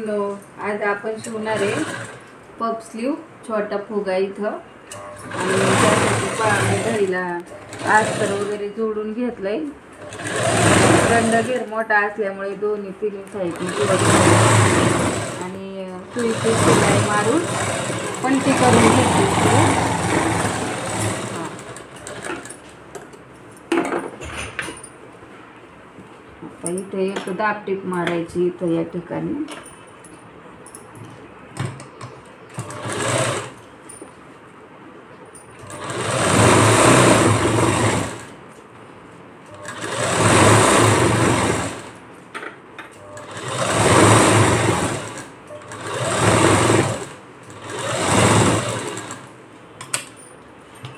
मैत्रिणींनो, आज आपण शिवणार आहे पफ स्लीव छोटा फुगा इथं. आणि त्यासाठी पाणी घरीला अस्तर वगैरे जोडून घेतलंय. गंड घेर मोठा असल्यामुळे दोन्ही तिन्ही साईडने आणि सुईची शिलाई मारून पलटी करून घेतली. आता इथे एक दाबटीप मारायची इथं या ठिकाणी.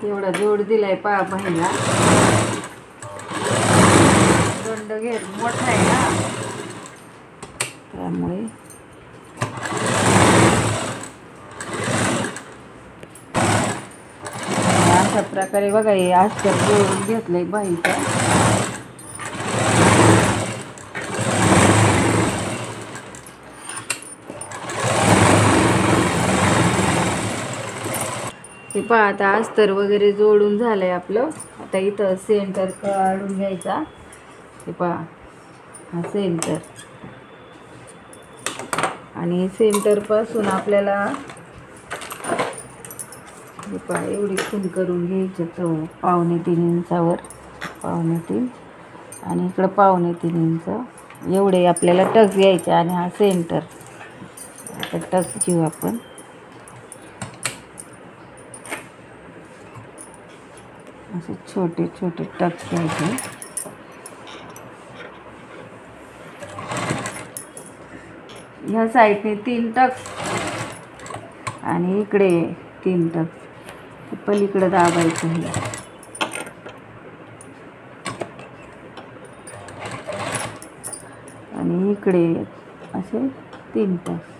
एवढा जोड दिलाय पहा बहिणीला. दंड घेर मोठा आहे ना, त्यामुळे अशा प्रकारे बघा हे अस्तर जोडून घेतलंय बाईचं. हे पहा आता अस्तर वगैरे जोडून झालंय आपलं. आता इथं सेंटर काढून घ्यायचा. हे पहा हा सेंटर, आणि सेंटर पासून आपल्याला हे पहा एवढी खून करून घ्यायची. तो 2.5 इंचावर 2.5 आणि इकडं 2.5 इंच एवढे आपल्याला टक्स घ्यायचे. आणि हा सेंटर आता टक्स घेऊ आपण. असे छोटे छोटे टक्स घ्यायचे. ह्या साईडने 3 टक्स आणि इकडे 3 टक्स. पलीकडे दाबायचं हे. आणि इकडे असे 3 टक्स.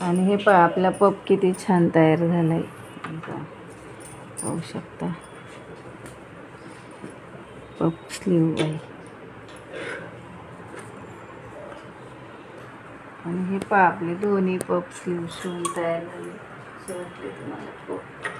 आणि हे पहा आपला पफ किती छान तयार झालाय. पाहू शकता पफ स्लीव आहे. आणि हे पहा आपले दोन्ही पफ स्लीव शिवून तयार झाले. शेवटले तुम्हाला पफ